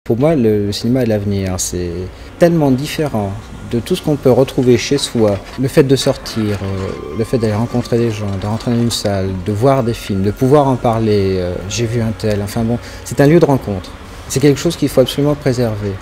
Pour moi, le cinéma est l'avenir. C'est tellement différent de tout ce qu'on peut retrouver chez soi. Le fait de sortir, le fait d'aller rencontrer des gens, de rentrer dans une salle, de voir des films, de pouvoir en parler. J'ai vu un tel. Enfin bon, c'est un lieu de rencontre. C'est quelque chose qu'il faut absolument préserver.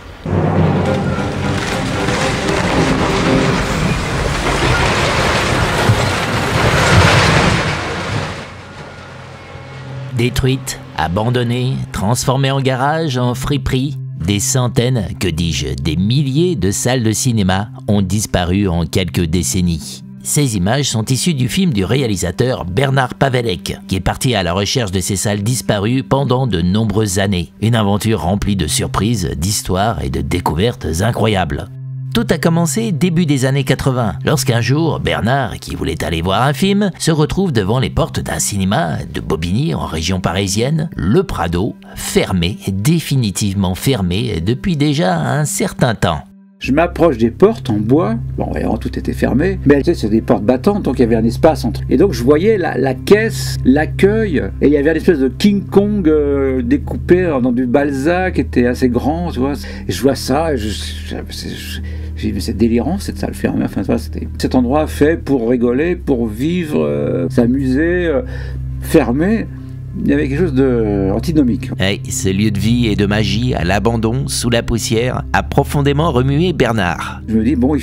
Détruites, abandonnées, transformées en garage, en friperies, des centaines, que dis-je, des milliers de salles de cinéma ont disparu en quelques décennies. Ces images sont issues du film du réalisateur Bernard Pavelec, qui est parti à la recherche de ces salles disparues pendant de nombreuses années. Une aventure remplie de surprises, d'histoires et de découvertes incroyables. Tout a commencé début des années 80, lorsqu'un jour, Bernard, qui voulait aller voir un film, se retrouve devant les portes d'un cinéma de Bobigny en région parisienne, le Prado, fermé, définitivement fermé depuis déjà un certain temps. Je m'approche des portes en bois, bon vraiment tout était fermé, mais tu sais, c'est des portes battantes, donc il y avait un espace entre. Et donc je voyais la caisse, l'accueil, et il y avait une espèce de King Kong découpé dans du Balzac qui était assez grand, tu vois. Et je vois ça, et j'ai dit mais c'est délirant cette salle fermée, enfin c'était cet endroit fait pour rigoler, pour vivre, s'amuser, fermé. Il y avait quelque chose d'antinomique. Hey, ce lieu de vie et de magie à l'abandon, sous la poussière, a profondément remué Bernard. Je me dis, bon, il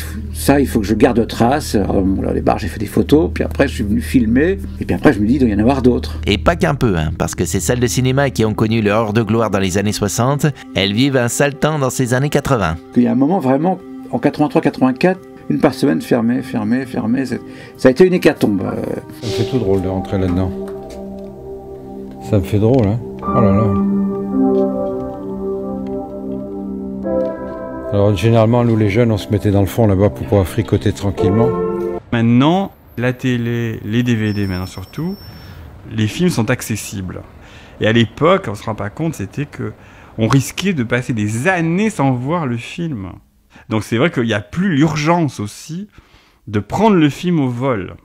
faut que je garde trace. Alors, bon, là, au départ, j'ai fait des photos, puis après, je suis venu filmer, et puis après, je me dis, il doit y en avoir d'autres. Et pas qu'un peu, parce que ces salles de cinéma qui ont connu leur heure de gloire dans les années 60, elles vivent un sale temps dans ces années 80. Il y a un moment, vraiment, en 83-84, une par semaine fermée. Ça a été une hécatombe. Ça me fait tout drôle de rentrer là-dedans. Ça me fait drôle, hein. Oh là là. Alors généralement, nous les jeunes, on se mettait dans le fond là-bas pour pouvoir fricoter tranquillement. Maintenant, la télé, les DVD maintenant surtout, les films sont accessibles. Et à l'époque, on se rend pas compte, c'était que on risquait de passer des années sans voir le film. Donc c'est vrai qu'il n'y a plus l'urgence aussi de prendre le film au vol.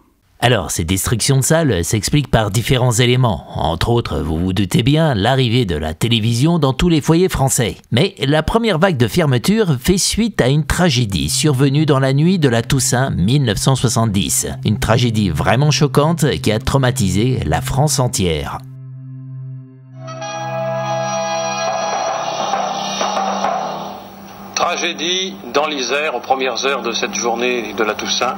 Alors, ces destructions de salles s'expliquent par différents éléments. Entre autres, vous vous doutez bien, l'arrivée de la télévision dans tous les foyers français. Mais la première vague de fermeture fait suite à une tragédie survenue dans la nuit de la Toussaint 1970. Une tragédie vraiment choquante qui a traumatisé la France entière. Tragédie dans l'Isère aux premières heures de cette journée de la Toussaint.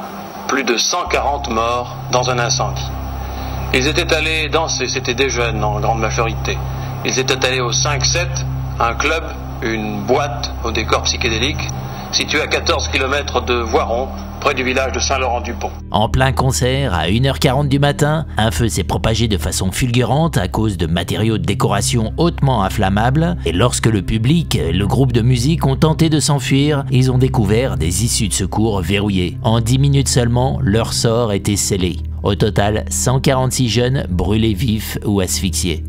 Plus de 140 morts dans un incendie. Ils étaient allés danser, c'était des jeunes en grande majorité. Ils étaient allés au 5-7, un club, une boîte au décor psychédélique, situé à 14 km de Voiron, près du village de Saint-Laurent-du-Pont. En plein concert, à 1h40 du matin, un feu s'est propagé de façon fulgurante à cause de matériaux de décoration hautement inflammables, et lorsque le public et le groupe de musique ont tenté de s'enfuir, ils ont découvert des issues de secours verrouillées. En 10 minutes seulement, leur sort était scellé. Au total, 146 jeunes brûlés vifs ou asphyxiés.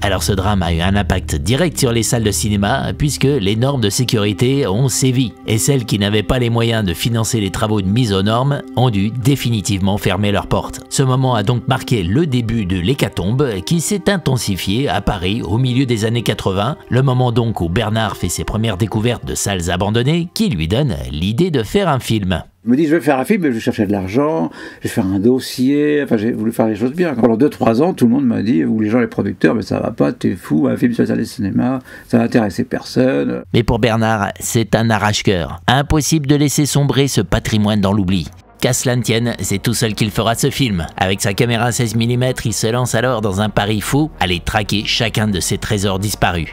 Alors ce drame a eu un impact direct sur les salles de cinéma puisque les normes de sécurité ont sévi et celles qui n'avaient pas les moyens de financer les travaux de mise aux normes ont dû définitivement fermer leurs portes. Ce moment a donc marqué le début de l'hécatombe qui s'est intensifiée à Paris au milieu des années 80, le moment donc où Bernard fait ses premières découvertes de salles abandonnées qui lui donne l'idée de faire un film. Je me dis, je vais faire un film, mais je vais chercher de l'argent, je vais faire un dossier, enfin j'ai voulu faire les choses bien. Pendant 2-3 ans, tout le monde m'a dit, ou les gens, les producteurs, mais ça va pas, t'es fou, un film sur les salles de cinéma, ça va intéresser personne. Mais pour Bernard, c'est un arrache-cœur. Impossible de laisser sombrer ce patrimoine dans l'oubli. Qu'à cela ne tienne, c'est tout seul qu'il fera ce film. Avec sa caméra 16 mm, il se lance alors dans un pari fou, aller traquer chacun de ses trésors disparus.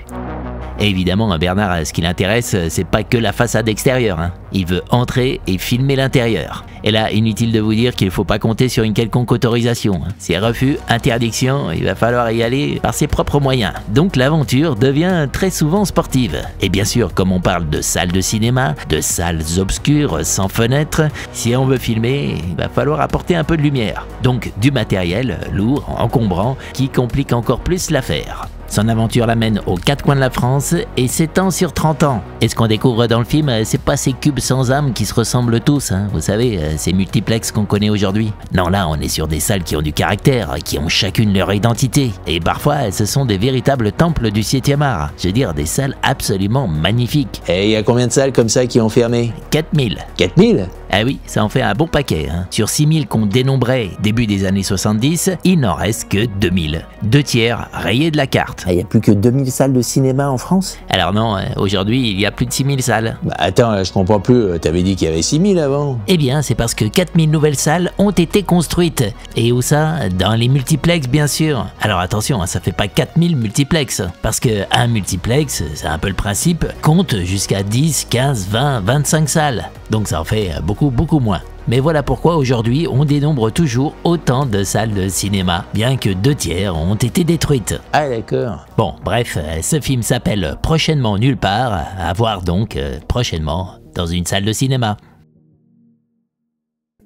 Et évidemment, à Bernard, ce qui l'intéresse, c'est pas que la façade extérieure. Il veut entrer et filmer l'intérieur. Et là, inutile de vous dire qu'il ne faut pas compter sur une quelconque autorisation. Si refus, interdiction, il va falloir y aller par ses propres moyens. Donc l'aventure devient très souvent sportive. Et bien sûr, comme on parle de salles de cinéma, de salles obscures, sans fenêtres, si on veut filmer, il va falloir apporter un peu de lumière. Donc du matériel lourd, encombrant, qui complique encore plus l'affaire. Son aventure l'amène aux quatre coins de la France et s'étend sur 30 ans. Et ce qu'on découvre dans le film, c'est pas ces cubes sans âme qui se ressemblent tous, hein, vous savez, ces multiplex qu'on connaît aujourd'hui. Non, là, on est sur des salles qui ont du caractère, qui ont chacune leur identité. Et parfois, ce sont des véritables temples du 7e art. Je veux dire, des salles absolument magnifiques. Et il y a combien de salles comme ça qui ont fermé? 4000. 4000? Ah oui, ça en fait un bon paquet. Hein. Sur 6000 qu'on dénombrait début des années 70, il n'en reste que 2000. 2/3 rayés de la carte. Il n'y a plus que 2000 salles de cinéma en France? Alors non, aujourd'hui il y a plus de 6000 salles. Bah attends, je comprends plus, t'avais dit qu'il y avait 6000 avant. Eh bien, c'est parce que 4000 nouvelles salles ont été construites. Et où ça? Dans les multiplex, bien sûr. Alors attention, ça fait pas 4000 multiplex. Parce que un multiplex, c'est un peu le principe, compte jusqu'à 10, 15, 20, 25 salles. Donc ça en fait beaucoup moins. Mais voilà pourquoi aujourd'hui on dénombre toujours autant de salles de cinéma, bien que 2/3 ont été détruites. Ah d'accord. Bon, bref, ce film s'appelle Prochainement nulle part, à voir donc prochainement dans une salle de cinéma.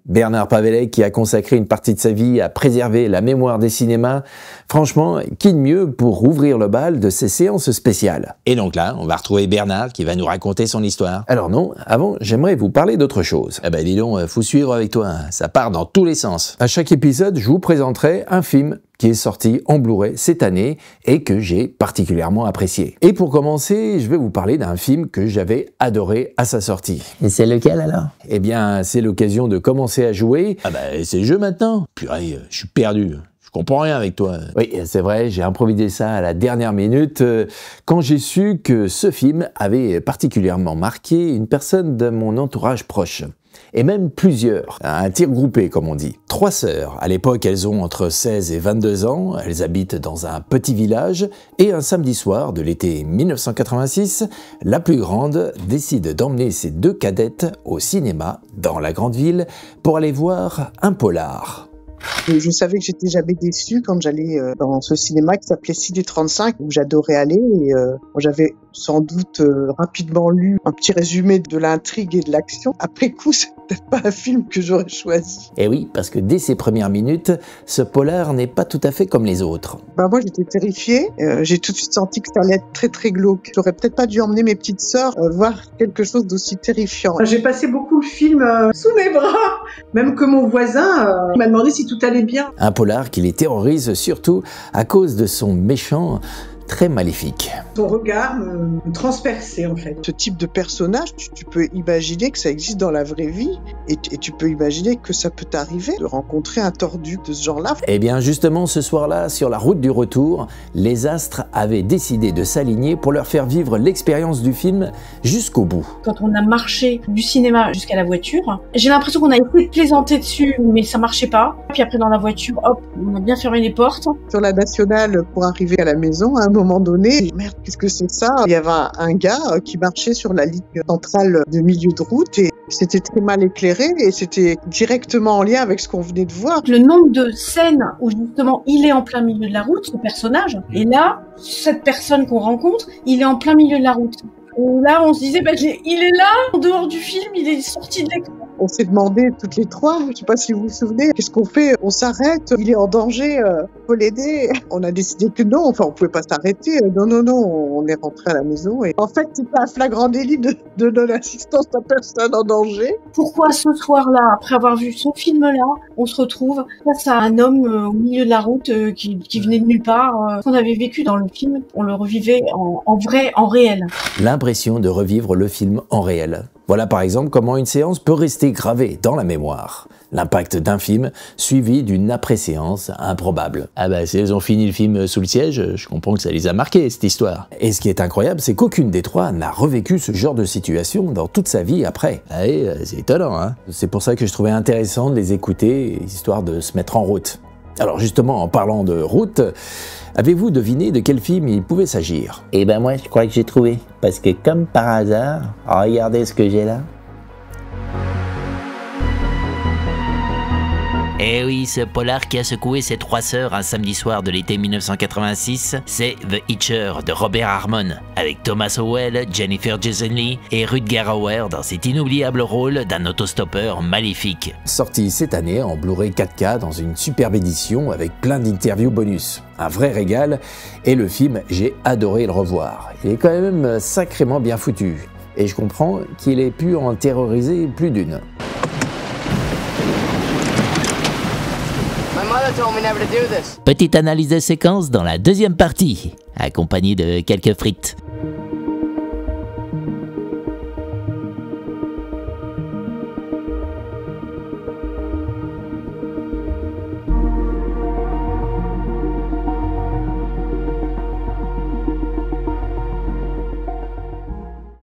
Bernard Pavelet qui a consacré une partie de sa vie à préserver la mémoire des cinémas. Franchement, qui de mieux pour rouvrir le bal de ces séances spéciales? Et donc là, on va retrouver Bernard qui va nous raconter son histoire. Alors non, avant, j'aimerais vous parler d'autre chose. Ah bah dis donc, faut suivre avec toi, hein. Ça part dans tous les sens. À chaque épisode, je vous présenterai un film qui est sorti en Blu-ray cette année et que j'ai particulièrement apprécié. Et pour commencer, je vais vous parler d'un film que j'avais adoré à sa sortie. Et c'est lequel alors? Eh bien, c'est l'occasion de commencer à jouer. Ah bah, c'est le jeu maintenant. Purée, je suis perdu. Je comprends rien avec toi. Oui, c'est vrai, j'ai improvisé ça à la dernière minute quand j'ai su que ce film avait particulièrement marqué une personne de mon entourage proche. Et même plusieurs, un tir groupé comme on dit. 3 sœurs, à l'époque elles ont entre 16 et 22 ans, elles habitent dans un petit village et un samedi soir de l'été 1986, la plus grande décide d'emmener ses 2 cadettes au cinéma dans la grande ville pour aller voir un polar. Je savais que j'étais jamais déçue quand j'allais dans ce cinéma qui s'appelait CD35 où j'adorais aller et j'avais sans doute rapidement lu un petit résumé de l'intrigue et de l'action. Après coup, c'est peut-être pas un film que j'aurais choisi. Et oui, parce que dès ses premières minutes, ce polar n'est pas tout à fait comme les autres. Moi j'étais terrifiée, j'ai tout de suite senti que ça allait être très très glauque. J'aurais peut-être pas dû emmener mes petites sœurs voir quelque chose d'aussi terrifiant. J'ai passé beaucoup le film sous mes bras, même que mon voisin m'a demandé si tout allait bien. Un polar qui les terrorise surtout à cause de son méchant très maléfique. Son regard me transperçait en fait. Ce type de personnage, tu peux imaginer que ça existe dans la vraie vie et tu peux imaginer que ça peut t'arriver de rencontrer un tordu de ce genre-là. Eh bien justement ce soir-là, sur la route du retour, les astres avaient décidé de s'aligner pour leur faire vivre l'expérience du film jusqu'au bout. Quand on a marché du cinéma jusqu'à la voiture, j'ai l'impression qu'on a essayé de plaisanter dessus, mais ça marchait pas. Puis après dans la voiture, hop, on a bien fermé les portes. Sur la nationale, pour arriver à la maison, à un moment donné, merde, qu'est-ce que c'est ça? Il y avait un gars qui marchait sur la ligne centrale de milieu de route et c'était très mal éclairé et c'était directement en lien avec ce qu'on venait de voir. Le nombre de scènes où justement il est en plein milieu de la route, ce personnage, et là, cette personne qu'on rencontre, il est en plein milieu de la route. Et là, on se disait, il est là, en dehors du film, il est sorti de l'écran. On s'est demandé toutes les 3, je sais pas si vous vous souvenez, qu'est-ce qu'on fait? On s'arrête, il est en danger, faut l'aider. On a décidé que non, enfin on pouvait pas s'arrêter. Non, on est rentré à la maison et en fait c'était un flagrant délit de non-assistance à personne en danger. Pourquoi ce soir-là, après avoir vu ce film-là, on se retrouve face à un homme au milieu de la route qui venait de nulle part? Ce qu'on avait vécu dans le film, on le revivait en vrai, en réel. L'impression de revivre le film en réel. Voilà par exemple comment une séance peut rester gravée dans la mémoire. L'impact d'un film suivi d'une après-séance improbable. Ah bah si elles ont fini le film sous le siège, je comprends que ça les a marquées cette histoire. Et ce qui est incroyable, c'est qu'aucune des 3 n'a revécu ce genre de situation dans toute sa vie après. Ah oui, c'est étonnant, hein. C'est pour ça que je trouvais intéressant de les écouter, histoire de se mettre en route. Alors justement, en parlant de route, avez-vous deviné de quel film il pouvait s'agir? Eh ben moi, je crois que j'ai trouvé. Parce que comme par hasard, regardez ce que j'ai là. Et oui, ce polar qui a secoué ses 3 sœurs un samedi soir de l'été 1986, c'est The Hitcher de Robert Harmon, avec Thomas Howell, Jennifer Jason Leigh et Rutger Hauer dans cet inoubliable rôle d'un autostoppeur maléfique. Sorti cette année en Blu-ray 4K dans une superbe édition avec plein d'interviews bonus. Un vrai régal, et le film, j'ai adoré le revoir. Il est quand même sacrément bien foutu, et je comprends qu'il ait pu en terroriser plus d'une. Petite analyse de séquence dans la deuxième partie, accompagnée de quelques frites.